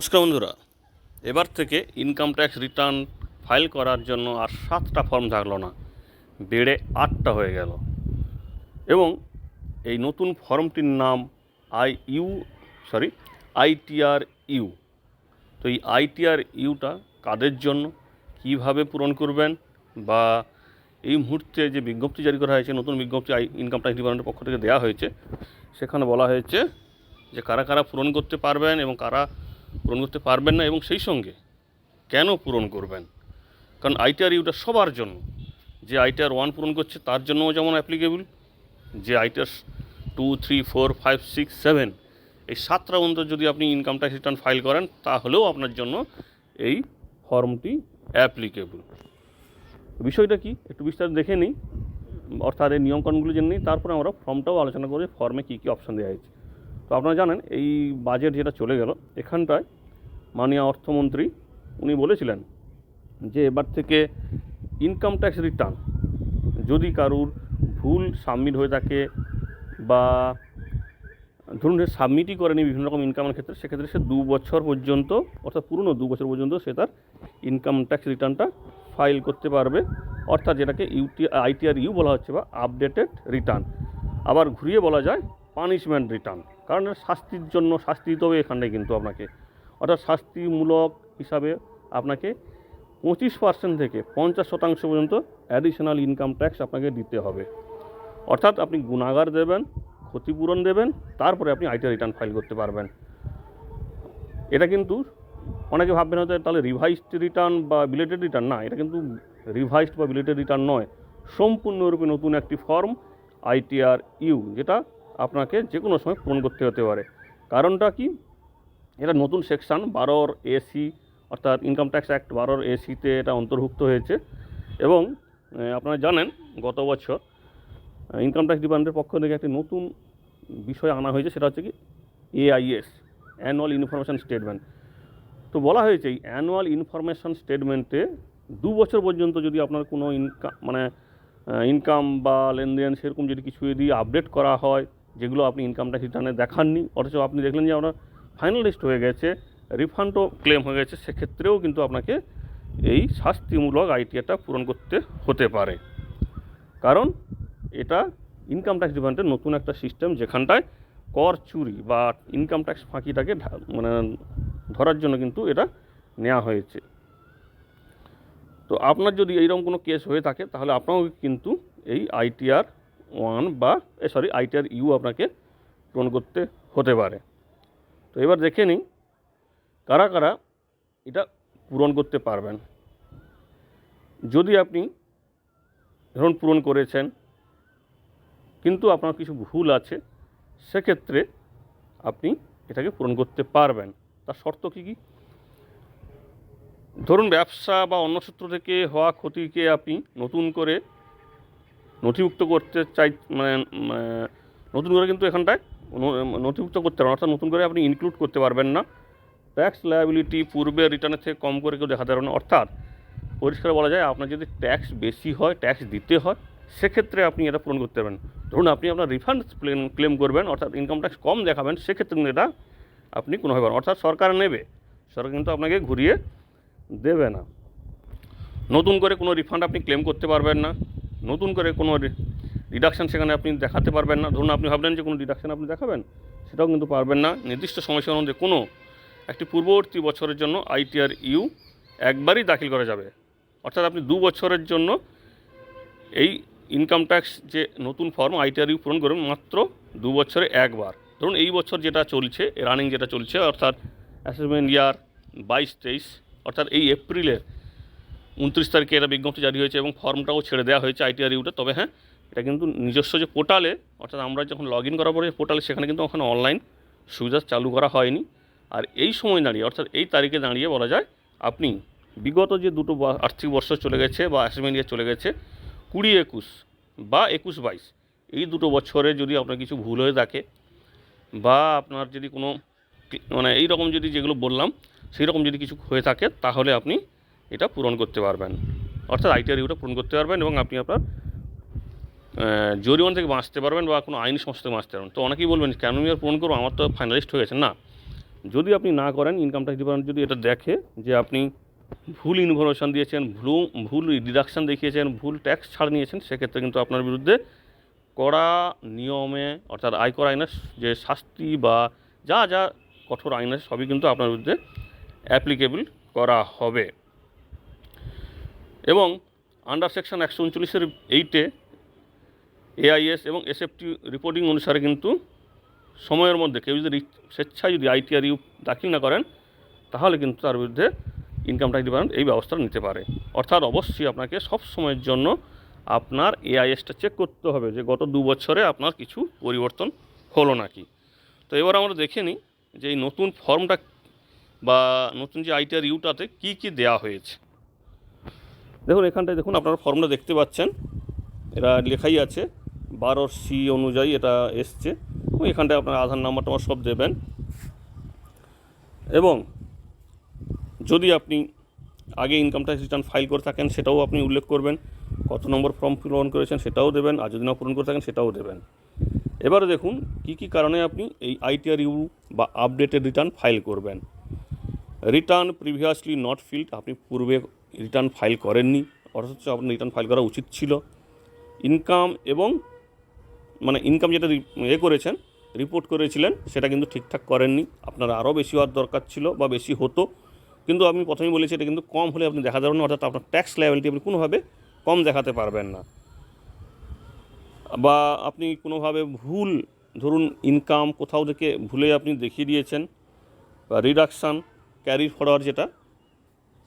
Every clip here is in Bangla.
নমস্কার বন্ধুরা, এবার থেকে ইনকাম ট্যাক্স রিটার্ন ফাইল করার জন্য আর 7টা ফর্ম থাকলো না, বেড়ে 8টা হয়ে গেল। এবং এই নতুন ফর্মটির নাম আইটিআর ইউ। তো এই আইটিআর ইউটা কাদের জন্য, কিভাবে পূরণ করবেন, বা এই মুহূর্তে যে বিজ্ঞপ্তি জারি করা হয়েছে, নতুন বিজ্ঞপ্তি ইনকাম ট্যাক্স ডিপার্টমেন্টের পক্ষ থেকে দেওয়া হয়েছে, সেখানে বলা হয়েছে যে কারা কারা পূরণ করতে পারবেন এবং কারা পূরণ করতে পারবেন না, এবং সেই সঙ্গে কেন পূরণ করবেন। কারণ আইটিআর ইউটা সবার জন্য, যে আইটিআর 1 পূরণ করছে তার জন্যও যেমন অ্যাপ্লিকেবল, যে আইটিআর 2, 3, 4, 5, 6, 7 এই 7টা পর্যন্ত যদি আপনি ইনকাম ট্যাক্স রিটার্ন ফাইল করেন তাহলেও আপনার জন্য এই ফর্মটি অ্যাপ্লিকেবল। বিষয়টা কি একটু বিস্তারিত দেখে নিই, অর্থাৎ এই নিয়মকানুনগুলো জেনে নিই, তারপরে আমরা ফর্মটাও আলোচনা করি, ফর্মে কী কী অপশান দেওয়া হয়েছে। তো আপনারা জানেন এই বাজেট যেটা চলে গেল, এখানটায় মাননীয় অর্থমন্ত্রী উনি বলেছিলেন যে এবার থেকে ইনকাম ট্যাক্স রিটার্ন যদি কারুর ভুল সাবমিট হয়ে থাকে, বা ধরুন সে সাবমিটই করেনি বিভিন্ন রকম ইনকামের ক্ষেত্রে, সেক্ষেত্রে সে 2 বছর পর্যন্ত, অর্থাৎ পুরনো 2 বছর পর্যন্ত সে তার ইনকাম ট্যাক্স রিটার্নটা ফাইল করতে পারবে, অর্থাৎ যেটাকে আইটিআর ইউ বলা হচ্ছে, বা আপডেটেড রিটার্ন। আবার ঘুরিয়ে বলা যায় পানিশমেন্ট রিটার্ন, কারণ শাস্তির জন্য শাস্তি দিতে হবে এখানটায় কিন্তু আপনাকে, অর্থাৎ শাস্তিমূলক হিসাবে আপনাকে 25% থেকে 50% পর্যন্ত অ্যাডিশনাল ইনকাম ট্যাক্স আপনাকে দিতে হবে। অর্থাৎ আপনি গুণাগার দেবেন, ক্ষতিপূরণ দেবেন, তারপরে আপনি আইটিআর রিটার্ন ফাইল করতে পারবেন। এটা কিন্তু অনেকে ভাববেন হয়তো তাহলে রিভাইসড রিটার্ন বা বিলেটেড রিটার্ন, না, এটা কিন্তু রিভাইসড বা বিলেটেড রিটার্ন নয়, সম্পূর্ণরূপে নতুন একটি ফর্ম আইটিআর ইউ, যেটা আপনাকে যে কোনো সময় পূরণ করতে হতে পারে। কারণটা কি, এটা নতুন সেকশান 12 AC, অর্থাৎ ইনকাম ট্যাক্স অ্যাক্ট 12 AC-তে এটা অন্তর্ভুক্ত হয়েছে। এবং আপনারা জানেন গত বছর ইনকাম ট্যাক্স ডিপার্টমেন্টের পক্ষ থেকে একটি নতুন বিষয় আনা হয়েছে, সেটা হচ্ছে কি AIS, অ্যানুয়াল ইনফরমেশান স্টেটমেন্ট। তো বলা হয়েছে এই অ্যানুয়াল ইনফরমেশান স্টেটমেন্টে 2 বছর পর্যন্ত যদি আপনার কোনো ইনকাম বা লেনদেন সেরকম যদি কিছু যদি আপডেট করা হয়, যেগুলো আপনি ইনকাম ট্যাক্স রিটার্নে দেখাননি, অথচ আপনি দেখলেন যে আপনার ফাইনালিস্ট হয়ে গেছে, রিফান্ডও ক্লেম হয়ে গেছে, সেক্ষেত্রেও কিন্তু আপনাকে এই শাস্তিমূলক আইটিআরটা পূরণ করতে হতে পারে। কারণ এটা ইনকাম ট্যাক্স ডিপার্টমেন্টের নতুন একটা সিস্টেম, যেখানটায় কর চুরি বা ইনকাম ট্যাক্স ফাঁকিটাকে ধরার জন্য কিন্তু এটা নেওয়া হয়েছে। তো আপনার যদি এইরকম কোনো কেস হয়ে থাকে তাহলে আপনাও কিন্তু এই আইটিআর 1 বা আইটিআর ইউ আপনাকে পূরণ করতে হতে পারে। তো এবার দেখে নিই কারা কারা এটা পূরণ করতে পারবেন। যদি আপনি ধরুন পূরণ করেছেন কিন্তু আপনার কিছু ভুল আছে, সেক্ষেত্রে আপনি এটাকে পূরণ করতে পারবেন। তার শর্ত কী কী? ধরুন ব্যবসা বা অন্য সূত্র থেকে হওয়া ক্ষতিকে আপনি নতুন করে নথিভুক্ত করতে নতুন করে কিন্তু এখানটায় নথিভুক্ত করতে পারবেন, অর্থাৎ নতুন করে আপনি ইনক্লুড করতে পারবেন না। ট্যাক্স লায়াবিলিটি পূর্বের রিটার্নের থেকে কম করে কেউ দেখাতে পারবেন না, অর্থাৎ পরিষ্কার বলা যায় আপনার যদি ট্যাক্স বেশি হয়, ট্যাক্স দিতে হয়, সেক্ষেত্রে আপনি এটা পূরণ করতে পারবেন। ধরুন আপনি আপনার রিফান্ড ক্লেম করবেন, অর্থাৎ ইনকাম ট্যাক্স কম দেখাবেন, সেক্ষেত্রে কিন্তু এটা আপনি কোনোভাবে পারেন, অর্থাৎ সরকার নেবে, সরকার কিন্তু আপনাকে ঘুরিয়ে দেবে না। নতুন করে কোনো রিফান্ড আপনি ক্লেম করতে পারবেন না, নতুন করে কোনো ডিডাকশান সেখানে আপনি দেখাতে পারবেন না। ধরুন আপনি ভাবলেন যে কোনো ডিডাকশান আপনি দেখাবেন, সেটাও কিন্তু পারবেন না। নির্দিষ্ট সময়সীমার মধ্যে কোনো একটি পূর্ববর্তী বছরের জন্য আইটিআর ইউ একবারই দাখিল করা যাবে, অর্থাৎ আপনি 2 বছরের জন্য এই ইনকাম ট্যাক্স যে নতুন ফর্ম আইটিআর ইউ পূরণ করবেন মাত্র 2 বছরে একবার। ধরুন এই বছর যেটা চলছে, রানিং যেটা চলছে, অর্থাৎ অ্যাসেসমেন্ট ইয়ার 22-23, অর্থাৎ এই এপ্রিলের 29 তারিখে এটা বিজ্ঞপ্তি জারি হয়েছে এবং ফর্মটাও ছেড়ে দেওয়া হয়েছে আইটিআর ইউটা। তবে হ্যাঁ, এটা কিন্তু নিজস্ব যে পোর্টালে, অর্থাৎ আমরা যখন লগ ইন করার পরে পোর্টালে, সেখানে কিন্তু ওখানে অনলাইন সুবিধা চালু করা হয়নি। আর এই সময় দাঁড়িয়ে, অর্থাৎ এই তারিখে দাঁড়িয়ে বলা যায় আপনি বিগত যে দুটো আর্থিক বর্ষ চলে গেছে বা অ্যাসেসমেন্ট ইয়ার চলে গেছে, 20-21 বা 21-22, এই দুটো বছরে যদি আপনার কিছু ভুল হয়ে থাকে, বা আপনার যদি কোনো এই রকম যদি যেগুলো বললাম সেই রকম যদি কিছু হয়ে থাকে, তাহলে আপনি এটা পূরণ করতে পারবেন, অর্থাৎ আইটিআর ইউটা পূরণ করতে পারবেন, এবং আপনি আপনার জরিমানা থেকে বাঁচতে পারবেন বা কোনো আইনি সমস্যা থেকে বাঁচতে পারবেন। তো অনেকেই বলবেন কেন আমি আর পূরণ করবো, আমার তো ফাইনালিস্ট হয়ে গেছে। না, যদি আপনি না করেন, ইনকাম ট্যাক্স ডিপার্টমেন্ট যদি এটা দেখে যে আপনি ভুল ইনফরমেশন দিয়েছেন, ভুল ডিডাকশান দেখিয়েছেন, ভুল ট্যাক্স ছাড় নিয়েছেন, সেক্ষেত্রে কিন্তু আপনার বিরুদ্ধে কড়া নিয়মে অর্থাৎ আয়কর আইনের যে শাস্তি বা যা যা কঠোর আইন আছে সবই কিন্তু আপনার বিরুদ্ধে অ্যাপ্লিকেবল করা হবে। এবং আন্ডার সেকশন 139-8 এআইএস এবং এসএফটি রিপোর্টিং অনুসারে কিন্তু সময়ের মধ্যে কেউ যদি স্বেচ্ছায় যদি আইটিআর ইউ দাখিল না করেন, তাহলে কিন্তু তার বিরুদ্ধে ইনকাম ট্যাক্স ডিপার্টমেন্ট এই ব্যবস্থা নিতে পারে। অর্থাৎ অবশ্যই আপনাকে সব সময়ের জন্য আপনার এআইএসটা চেক করতে হবে যে গত 2 বছরে আপনার কিছু পরিবর্তন হলো নাকি। তো এবার আমরা দেখে নিই যে এই নতুন ফর্মটা বা নতুন যে আইটিআর ইউটাতে কী কী দেওয়া হয়েছে। দেখুন এখানটায় দেখুন আপনারা ফর্মটা দেখতে পাচ্ছেন, এটা লেখাই আছে 12C অনুযায়ী এটা এসছে। এবং এখানটায় আপনার আধার নাম্বারটা সব দেবেন। এবং যদি আপনি আগে ইনকাম ট্যাক্স রিটার্ন ফাইল করে থাকেন সেটাও আপনি উল্লেখ করবেন, কত নম্বর ফর্ম পূরণ করেছেন সেটাও দেবেন, আর যদি না পূরণ করে থাকেন সেটাও দেবেন। এবারে দেখুন কী কী কারণে আপনি এই আইটিআর ইউ বা আপডেটেড রিটার্ন ফাইল করবেন। রিটার্ন প্রিভিয়াসলি নট ফিল্ড, আপনি পূর্বে রিটার্ন ফাইল করেননি, অথচ আপনার রিটার্ন ফাইল করা উচিত ছিল। ইনকাম এবং মানে ইনকাম যেটা করেছেন, রিপোর্ট করেছিলেন, সেটা কিন্তু ঠিকঠাক করেননি, আপনার আরও বেশি হওয়ার দরকার ছিল বা বেশি হতো, কিন্তু আমি প্রথমেই বলেছি এটা কিন্তু কম হলে আপনি দেখা যাবেন না, অর্থাৎ আপনার ট্যাক্স লায়াবিলিটি আপনি কোনোভাবে কম দেখাতে পারবেন না। বা আপনি কোনোভাবে ভুল, ধরুন ইনকাম কোথাও থেকে ভুলে আপনি দেখিয়ে দিয়েছেন, বা রিডাকশান ক্যারি ফরওয়ার্ড যেটা,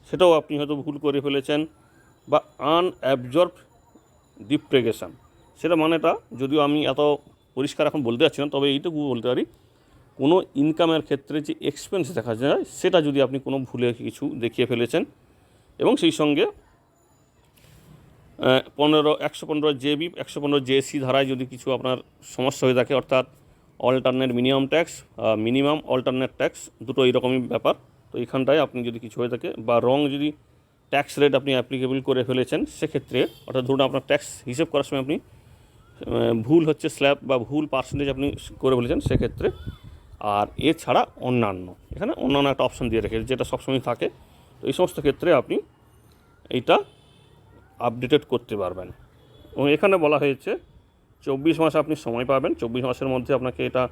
সেটাও আপনি হয়তো ভুল করে ফেলেছেন, বা আনঅ্যাবজর্ব ডিপ্রেগেশন, সেটা মানেটা যদিও আমি এত পরিষ্কার এখন বলতে পারছি না, তবে এইটুকু বলতে পারি কোনো ইনকামের ক্ষেত্রে যে এক্সপেন্স দেখা যায় সেটা যদি আপনি কোনো ভুলে কিছু দেখিয়ে ফেলেছেন, এবং সেই সঙ্গে 115 জেবি 115 জেসি ধারায় যদি কিছু আপনার সমস্যা হয়ে থাকে, অর্থাৎ alternate minimum tax, minimum alternate tax দুটো এইরকমই ব্যাপার। তো এখানটায় আপনি যদি কিছু হয়ে থাকে বা রং যদি ট্যাক্স রেট আপনি অ্যাপ্লিকেবল করে ফেলেছেন, সেক্ষেত্রে অর্থাৎ ধরুন আপনার ট্যাক্স হিসেব করার সময় আপনি ভুল হচ্ছে স্ল্যাব বা ভুল পার্সেন্টেজ আপনি করে ফেলেছেন, সেক্ষেত্রে। আর এছাড়া অন্যান্য, এখানে অন্যান্য একটা অপশান দিয়ে রেখেছে যেটা সবসময় থাকে। তো এই সমস্ত ক্ষেত্রে আপনি এইটা আপডেটেড করতে পারবেন। এবং এখানে বলা হয়েছে 24 মাস আপনি সময় পাবেন, 24 মাসের মধ্যে আপনাকে এটা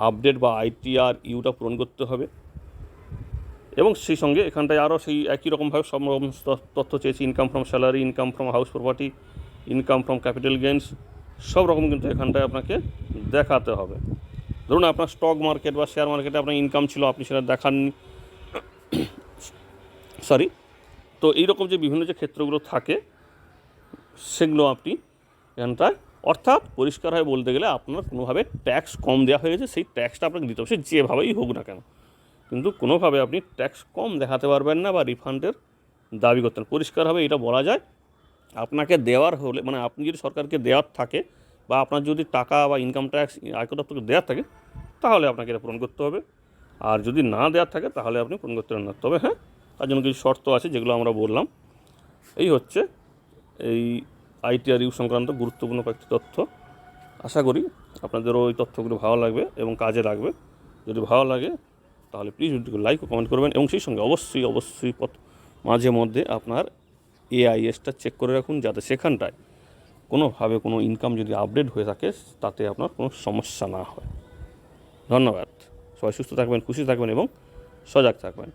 আপডেট বা আইটিআর ইউটা পূরণ করতে হবে। এবং সেই সঙ্গে এখানটায় আরও সেই একই রকমভাবে সমস্ত তথ্য চেয়েছি, income from salary, income from house property, income from capital gains, সব রকম কিন্তু এখানটায় আপনাকে দেখাতে হবে। ধরুন আপনার স্টক মার্কেট বা শেয়ার মার্কেটে আপনার ইনকাম ছিল, আপনি সেটা দেখাননি, সরি। তো এইরকম যে বিভিন্ন যে ক্ষেত্রগুলো থাকে সেগুলো আপনি এখানটায়, অর্থাৎ পরিষ্কারভাবে বলতে গেলে আপনার কোনোভাবে ট্যাক্স কম দেওয়া হয়েছে, সেই ট্যাক্সটা আপনাকে দিতে হবে, সে যেভাবেই হোক না কেন, কিন্তু কোনোভাবে আপনি ট্যাক্স কম দেখাতে পারবেন না বা রিফান্ডের দাবি করতে পারেন। পরিষ্কারভাবে এটা বলা যায়, আপনাকে দেওয়ার হলে মানে আপনি যদি সরকারকে দেওয়ার থাকে বা আপনার যদি টাকা বা ইনকাম ট্যাক্স আয়কর দপ্তরকে দেওয়ার থাকে, তাহলে আপনাকে এটা পূরণ করতে হবে। আর যদি না দেওয়ার থাকে তাহলে আপনি পূরণ করতে পারেন না। তবে হ্যাঁ, তার জন্য কিছু শর্ত আছে যেগুলো আমরা বললাম। এই হচ্ছে এই আইটিআর ইউ সংক্রান্ত গুরুত্বপূর্ণ কয়েকটি তথ্য। আশা করি আপনাদেরও ওই তথ্যগুলো ভালো লাগবে এবং কাজে লাগবে। যদি ভালো লাগে তাহলে প্লিজ ভিডিওকে লাইক ও কমেন্ট করবেন, এবং সেই সঙ্গে অবশ্যই মাঝে মধ্যে আপনার এআইএসটা চেক করে রাখুন, যাতে সেখানটায় কোনোভাবে কোনো ইনকাম যদি আপডেট হয়ে থাকে তাতে আপনার কোনো সমস্যা না হয়। ধন্যবাদ। সবাই সুস্থ থাকবেন, খুশি থাকবেন এবং সজাগ থাকবেন।